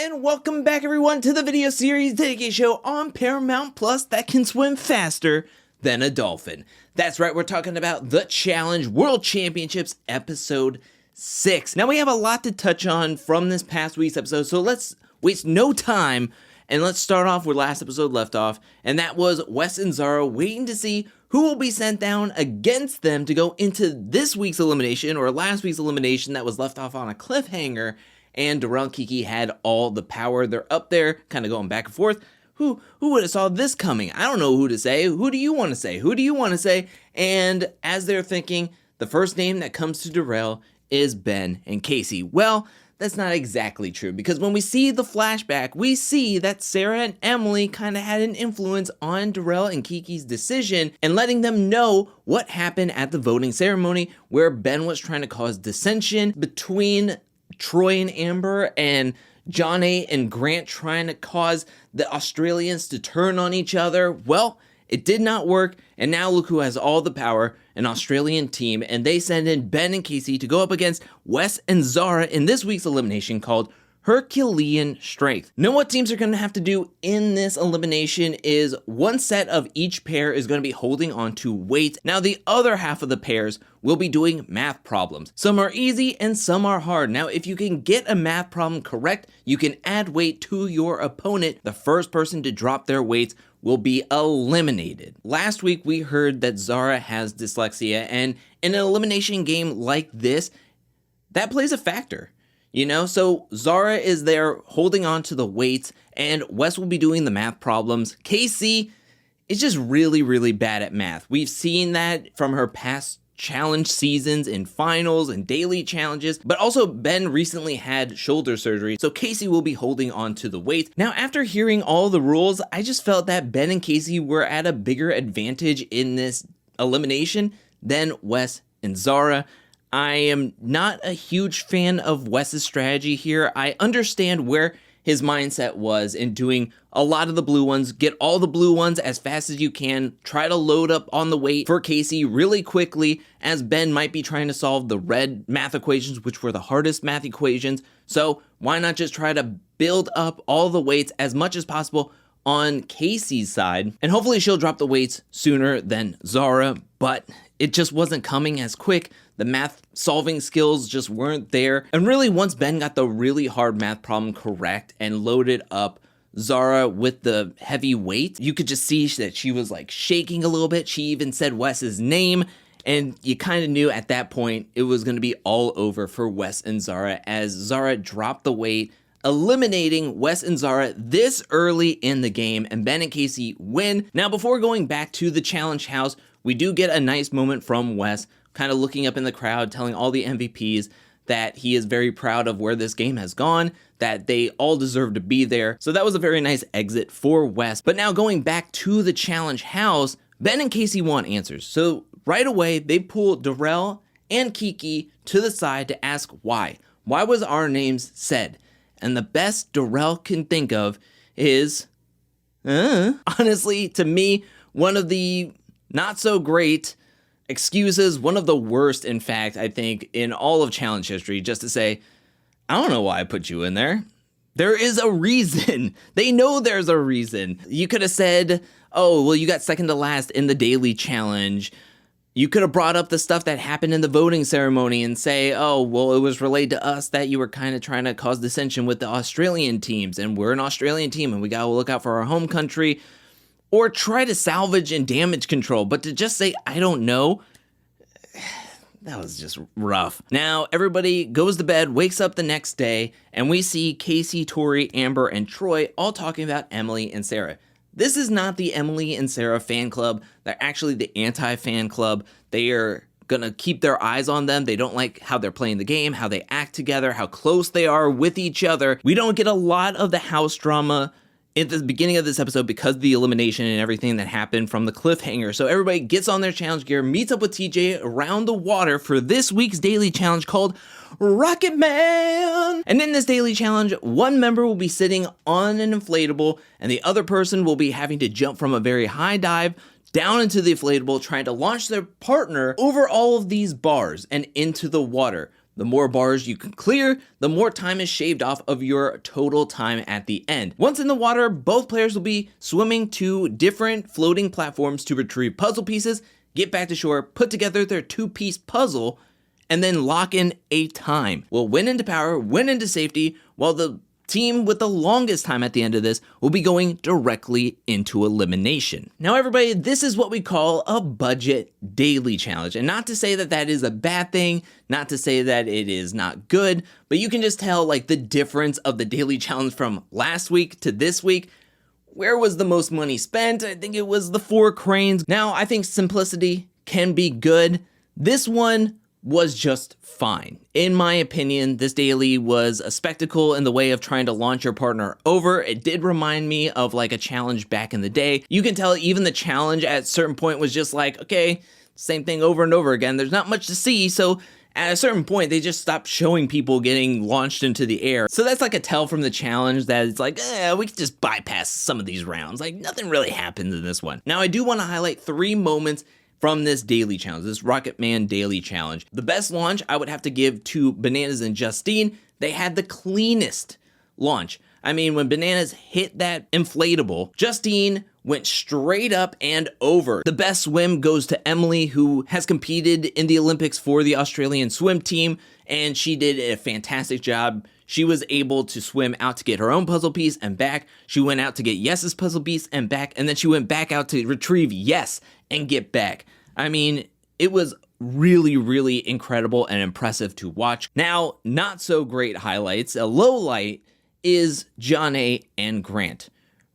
And welcome back everyone to the video series dedicated show on Paramount Plus that can swim faster than a dolphin. That's right, we're talking about The Challenge World Championships episode 6. Now we have a lot to touch on from this past week's episode, so let's waste no time and let's start off where last episode left off, and that was Wes and Zara waiting to see who will be sent down against them to go into this week's elimination, or last week's elimination that was left off on a cliffhanger. And Darrell and Kiki had all the power. They're up there, kind of going back and forth. Who would have saw this coming? I don't know who to say. Who do you want to say? Who do you want to say? And as they're thinking, the first name that comes to Darrell is Ben and Casey. Well, that's not exactly true, because when we see the flashback, we see that Sarah and Emily kind of had an influence on Darrell and Kiki's decision and letting them know what happened at the voting ceremony, where Ben was trying to cause dissension between Troy and Amber, and John A. and Grant trying to cause the Australians to turn on each other. Well, it did not work, and now look who has all the power, an Australian team, and they send in Ben and Casey to go up against Wes and Zara in this week's elimination called Herculean Strength. Now what teams are going to have to do in this elimination is one set of each pair is going to be holding on to weights. Now the other half of the pairs will be doing math problems. Some are easy and some are hard. Now if you can get a math problem correct, you can add weight to your opponent. The first person to drop their weights will be eliminated. Last week we heard that Zara has dyslexia, and in an elimination game like this, that plays a factor. You know, so Zara is there holding on to the weights, and Wes will be doing the math problems. Casey is just really, really bad at math. We've seen that from her past challenge seasons in finals and daily challenges, but also Ben recently had shoulder surgery, so Casey will be holding on to the weights. Now, after hearing all the rules, I just felt that Ben and Casey were at a bigger advantage in this elimination than Wes and Zara. I am not a huge fan of Wes's strategy here. I understand where his mindset was in doing a lot of the blue ones. Get all the blue ones as fast as you can. Try to load up on the weight for Casey really quickly, as Ben might be trying to solve the red math equations, which were the hardest math equations. So why not just try to build up all the weights as much as possible on Casey's side, and hopefully she'll drop the weights sooner than Zara, but it just wasn't coming as quick. The math solving skills just weren't there. And really, once Ben got the really hard math problem correct and loaded up Zara with the heavy weight, you could just see that she was like shaking a little bit. She even said Wes's name, and you kind of knew at that point it was going to be all over for Wes and Zara, as Zara dropped the weight, eliminating Wes and Zara this early in the game, and Ben and Casey win. Now, before going back to the challenge house, we do get a nice moment from Wes, kind of looking up in the crowd, telling all the MVPs that he is very proud of where this game has gone, that they all deserve to be there. So that was a very nice exit for Wes. But now going back to the challenge house, Ben and Casey want answers. So right away, they pull Darrell and Kiki to the side to ask why. Why was our names said? And the best Darrell can think of is, honestly, to me, one of the not so great excuses, one of the worst, in fact, I think, in all of challenge history, just to say, I don't know why I put you in there. There is a reason. They know there's a reason. You could have said, oh, well, you got second to last in the daily challenge. You could have brought up the stuff that happened in the voting ceremony and say, oh, well, it was relayed to us that you were kind of trying to cause dissension with the Australian teams, and we're an Australian team, and we got to look out for our home country. Or try to salvage and damage control, but to just say, I don't know, that was just rough. Now, everybody goes to bed, wakes up the next day, and we see Casey, Tori, Amber, and Troy all talking about Emily and Sarah. This is not the Emily and Sarah fan club. They're actually the anti-fan club. They are gonna keep their eyes on them. They don't like how they're playing the game, how they act together, how close they are with each other. We don't get a lot of the house drama at the beginning of this episode because of the elimination and everything that happened from the cliffhanger. So everybody gets on their challenge gear, meets up with TJ around the water for this week's daily challenge called Rocket Man. And in this daily challenge, one member will be sitting on an inflatable and the other person will be having to jump from a very high dive down into the inflatable, trying to launch their partner over all of these bars and into the water. The more bars you can clear, the more time is shaved off of your total time at the end. Once in the water, both players will be swimming to different floating platforms to retrieve puzzle pieces, get back to shore, put together their two-piece puzzle, and then lock in a time. We'll win into power, win into safety, while the team with the longest time at the end of this will be going directly into elimination. Now everybody, this is what we call a budget daily challenge. And not to say that that is a bad thing, not to say that it is not good, but you can just tell like the difference of the daily challenge from last week to this week. Where was the most money spent? I think it was the 4 cranes. Now I think simplicity can be good. This one was just fine. In my opinion, this daily was a spectacle in the way of trying to launch your partner over. It did remind me of like a challenge back in the day. You can tell even the challenge at a certain point was just like, okay, same thing over and over again. There's not much to see, so at a certain point, they just stopped showing people getting launched into the air. So that's like a tell from the challenge that it's like, we can just bypass some of these rounds. Like nothing really happens in this one. Now I do want to highlight 3 moments from this daily challenge, this Rocket Man daily challenge. The best launch I would have to give to Bananas and Justine. They had the cleanest launch. I mean, when Bananas hit that inflatable, Justine went straight up and over. The best swim goes to Emily, who has competed in the Olympics for the Australian swim team, and she did a fantastic job. She was able to swim out to get her own puzzle piece and back. She went out to get Yes's puzzle piece and back, and then she went back out to retrieve Yes and get back. I mean, it was really, really incredible and impressive to watch. Now, not so great highlights. A low light is Johnny and Grant.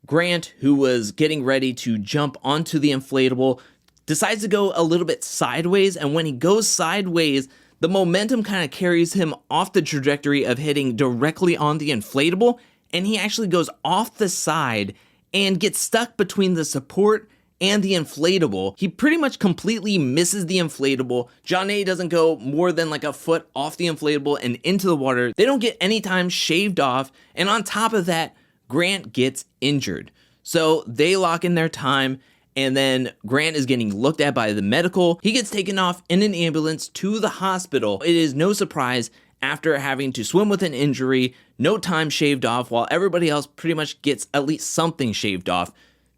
Grant, who was getting ready to jump onto the inflatable, decides to go a little bit sideways, and when he goes sideways, the momentum kind of carries him off the trajectory of hitting directly on the inflatable, and he actually goes off the side and gets stuck between the support and the inflatable. He pretty much completely misses the inflatable. Johnny doesn't go more than like a foot off the inflatable and into the water. They don't get any time shaved off, and on top of that, Grant gets injured. So they lock in their time, and then Grant is getting looked at by the medical. He gets taken off in an ambulance to the hospital. It is no surprise, after having to swim with an injury, no time shaved off, while everybody else pretty much gets at least something shaved off,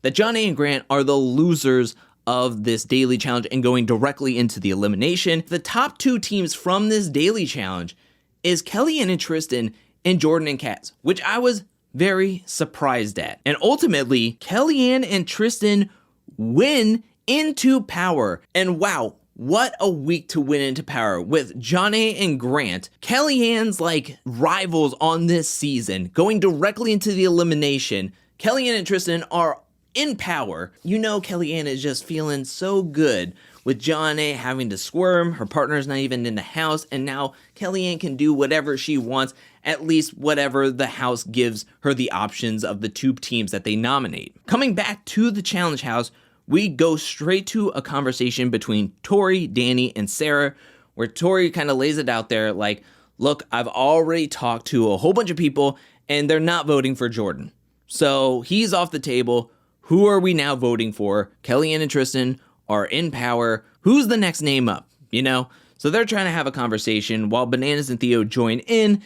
that Johnny and Grant are the losers of this daily challenge and going directly into the elimination. The top 2 teams from this daily challenge is Kellyanne and Tristan and Jordan and Kaz, which I was very surprised at. And ultimately, Kellyanne and Tristan win into power. And wow, what a week to win into power with Johnny and Grant, Kellyanne's like rivals on this season, going directly into the elimination. Kellyanne and Tristan are in power. You know, Kellyanne is just feeling so good with Johnny having to squirm. Her partner's not even in the house, and now Kellyanne can do whatever she wants, at least whatever the house gives her the options of the 2 teams that they nominate. Coming back to the challenge house, we go straight to a conversation between Tori, Danny, and Sarah, where Tori kind of lays it out there like, look, I've already talked to a whole bunch of people, and they're not voting for Jordan. So he's off the table. Who are we now voting for? Kellyanne and Tristan are in power. Who's the next name up? You know? So they're trying to have a conversation while Bananas and Theo join in.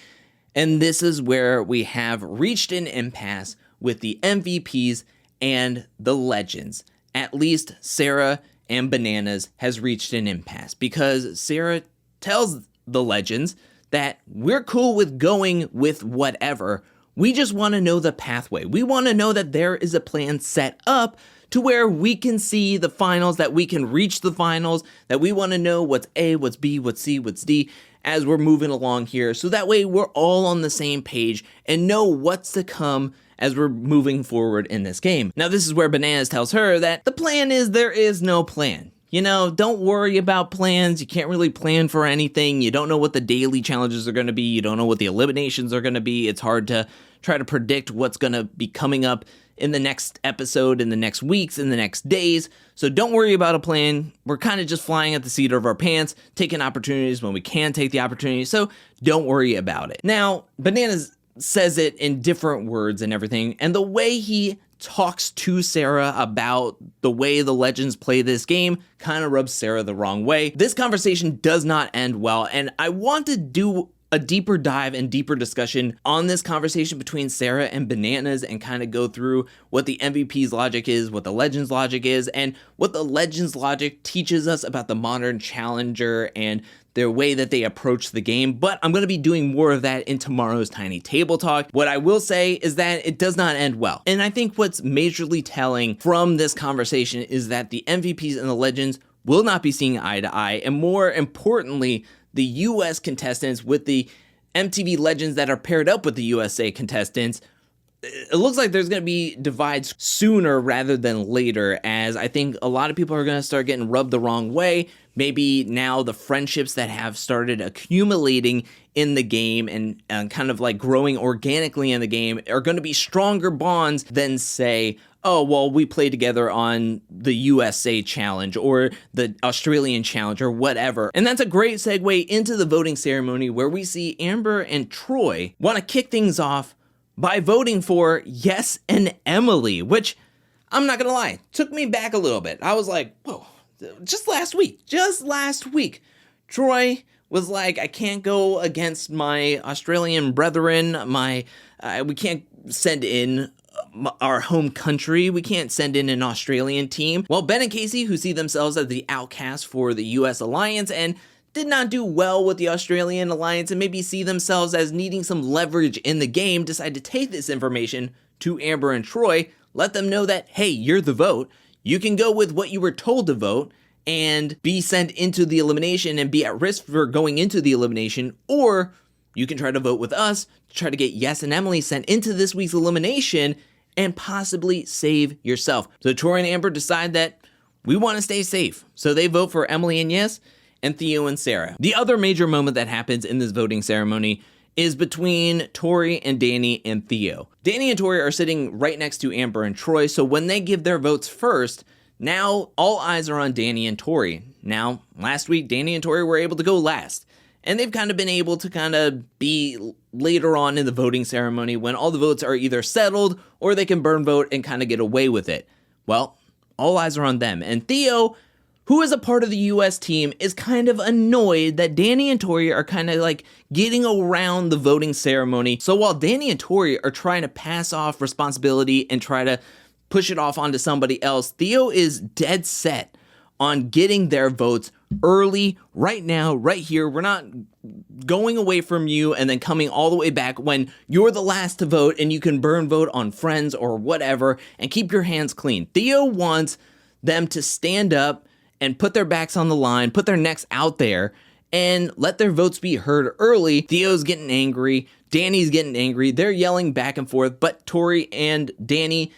And this is where we have reached an impasse with the MVPs and the legends. At least Sarah and Bananas has reached an impasse because Sarah tells the legends that we're cool with going with whatever. We just want to know the pathway. We want to know that there is a plan set up to where we can see the finals, that we can reach the finals, that we want to know what's A, what's B, what's C, what's D as we're moving along here. So that way we're all on the same page and know what's to come as we're moving forward in this game. Now this is where Bananas tells her that the plan is there is no plan. You know, don't worry about plans. You can't really plan for anything. You don't know what the daily challenges are going to be. You don't know what the eliminations are going to be. It's hard to try to predict what's going to be coming up in the next episode, in the next weeks, in the next days. So don't worry about a plan. We're kind of just flying at the seat of our pants, taking opportunities when we can take the opportunity. So don't worry about it. Now, Bananas says it in different words and everything. And the way he talks to Sarah about the way the Legends play this game, kind of rubs Sarah the wrong way. This conversation does not end well, and I want to do a deeper dive and deeper discussion on this conversation between Sarah and Bananas and kind of go through what the MVP's logic is, what the Legends logic is, and what the Legends logic teaches us about the modern challenger and their way that they approach the game. But I'm going to be doing more of that in tomorrow's Tiny Table Talk. What I will say is that it does not end well. And I think what's majorly telling from this conversation is that the MVPs and the Legends will not be seeing eye to eye, and more importantly, the US contestants with the MTV Legends that are paired up with the USA contestants, it looks like there's going to be divides sooner rather than later, as I think a lot of people are going to start getting rubbed the wrong way. Maybe now the friendships that have started accumulating in the game and kind of like growing organically in the game are going to be stronger bonds than, say, oh, well, we played together on the USA Challenge or the Australian Challenge or whatever. And that's a great segue into the voting ceremony where we see Amber and Troy want to kick things off by voting for Yes and Emily, which, I'm not gonna lie, took me back a little bit. I was like, whoa, just last week, Troy was like, I can't go against my Australian brethren, we can't send in our home country, we can't send in an Australian team. Well, Ben and Casey, who see themselves as the outcasts for the US Alliance and did not do well with the Australian Alliance and maybe see themselves as needing some leverage in the game, decide to take this information to Amber and Troy, let them know that, hey, you're the vote. You can go with what you were told to vote and be sent into the elimination and be at risk for going into the elimination, or you can try to vote with us to try to get Yes and Emily sent into this week's elimination and possibly save yourself. So Troy and Amber decide that we want to stay safe. So they vote for Emily and Yes, and Theo and Sarah. The other major moment that happens in this voting ceremony is between Tori and Danny and Theo. Danny and Tori are sitting right next to Amber and Troy, so when they give their votes first, now all eyes are on Danny and Tori. Now, last week, Danny and Tori were able to go last, and they've kind of been able to kind of be later on in the voting ceremony when all the votes are either settled or they can burn vote and kind of get away with it. Well, all eyes are on them, and Theo, who is a part of the US team, is kind of annoyed that Danny and Tori are kind of like getting around the voting ceremony. So while Danny and Tori are trying to pass off responsibility and try to push it off onto somebody else, Theo is dead set on getting their votes early, right now, right here. We're not going away from you and then coming all the way back when you're the last to vote and you can burn vote on friends or whatever and keep your hands clean. Theo wants them to stand up and put their backs on the line, put their necks out there, and let their votes be heard early. Theo's getting angry, Danny's getting angry, they're yelling back and forth, but Tori and Danny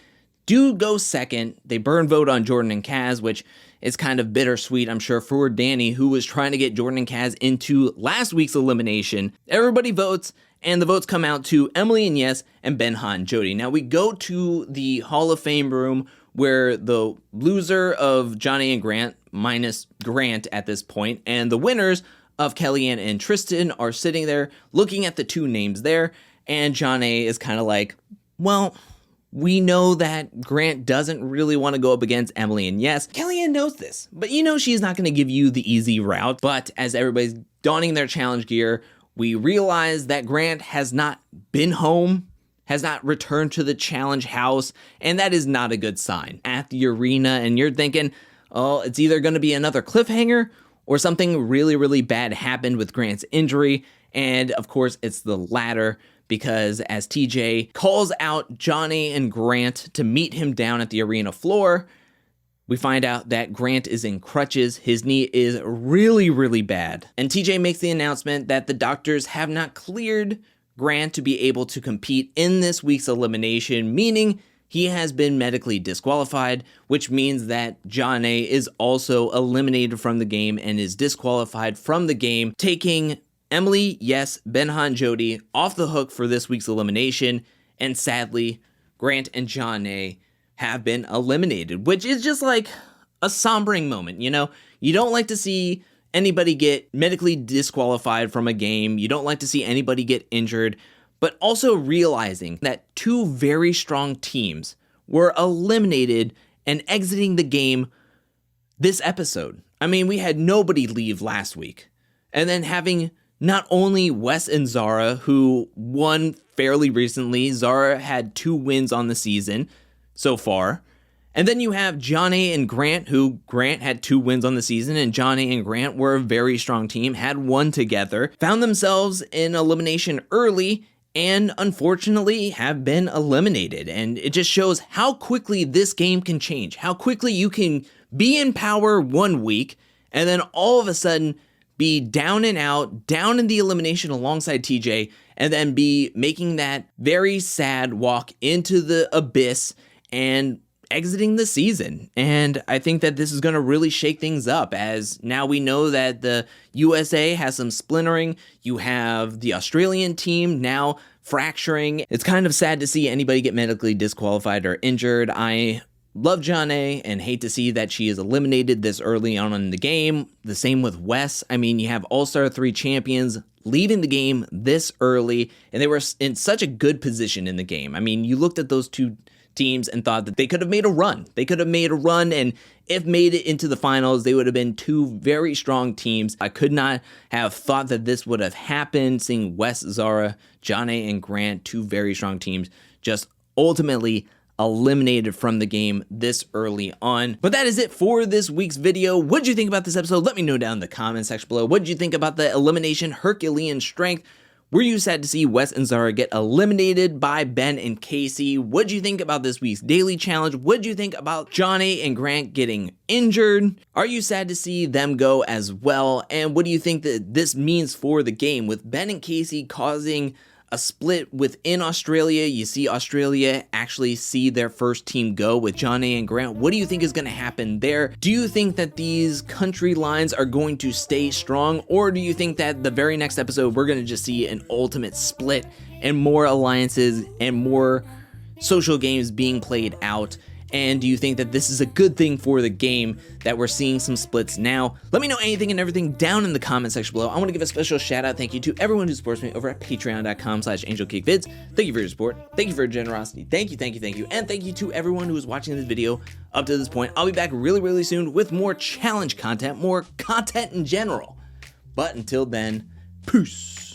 do go second. They burn vote on Jordan and Kaz, which is kind of bittersweet, I'm sure, for Danny, who was trying to get Jordan and Kaz into last week's elimination. Everybody votes, and the votes come out to Emily and Yes and Ben, Han, and Jody. Now we go to the Hall of Fame room where the loser of Johnny and Grant, minus Grant at this point, and the winners of Kellyanne and Tristan are sitting there looking at the two names there, and Johnny is kind of like, well, we know that Grant doesn't really want to go up against Emily and Yes. Kellyanne knows this, but you know she's not going to give you the easy route. But as everybody's donning their challenge gear, we realize that Grant has not been home, has not returned to the challenge house, and that is not a good sign. At the arena, and you're thinking, oh, it's either going to be another cliffhanger or something really, really bad happened with Grant's injury, and of course it's the latter, because as TJ calls out Johnny and Grant to meet him down at the arena floor, we find out that Grant is in crutches. His knee is really, really bad. And TJ makes the announcement that the doctors have not cleared Grant to be able to compete in this week's elimination, meaning he has been medically disqualified, which means that Johnny is also eliminated from the game and is disqualified from the game, taking Emily, Yes, Ben, Han, Jody off the hook for this week's elimination, and sadly, Grant and Johnny have been eliminated, which is just like a sombering moment, you know? You don't like to see anybody get medically disqualified from a game, you don't like to see anybody get injured, but also realizing that two very strong teams were eliminated and exiting the game this episode. I mean, we had nobody leave last week. And then having not only Wes and Zara, who won fairly recently. Zara had 2 wins on the season so far. And then you have Johnny and Grant, who Grant had 2 wins on the season, and Johnny and Grant were a very strong team, had won together, found themselves in elimination early, and unfortunately have been eliminated. And it just shows how quickly this game can change, how quickly you can be in power one week, and then all of a sudden be down and out, down in the elimination alongside TJ, and then be making that very sad walk into the abyss and exiting the season. And I think that this is going to really shake things up, as now we know that the USA has some splintering. You have the Australian team now fracturing. It's kind of sad to see anybody get medically disqualified or injured. I love Janae and hate to see that she is eliminated this early on in the game. The same with Wes. I mean, you have All-Star 3 champions leaving the game this early, and they were in such a good position in the game. I mean, you looked at those two teams and thought that they could have made a run. They could have made a run, and if made it into the finals, they would have been 2 very strong teams. I could not have thought that this would have happened, seeing Wes, Zara, Janae, and Grant, 2 very strong teams, just ultimately eliminated from the game this early on. But that is it for this week's video. What did you think about this episode? Let me know down in the comment section below. What did you think about the elimination Herculean Strength? Were you sad to see Wes and Zara get eliminated by Ben and Casey? What did you think about this week's daily challenge? What did you think about Johnny and Grant getting injured? Are you sad to see them go as well? And what do you think that this means for the game, with Ben and Casey causing a split within Australia? You see Australia actually see their first team go with Johnny and Grant. What do you think is going to happen there? Do you think that these country lines are going to stay strong, or do you think that the very next episode we're going to just see an ultimate split and more alliances and more social games being played out? And do you think that this is a good thing for the game that we're seeing some splits now? Let me know anything and everything down in the comment section below. I want to give a special shout out, thank you to everyone who supports me over at patreon.com/angelcakevids. Thank you for your support. Thank you for your generosity. Thank you. And thank you to everyone who is watching this video up to this point. I'll be back really soon with more challenge content, more content in general. But until then, peace.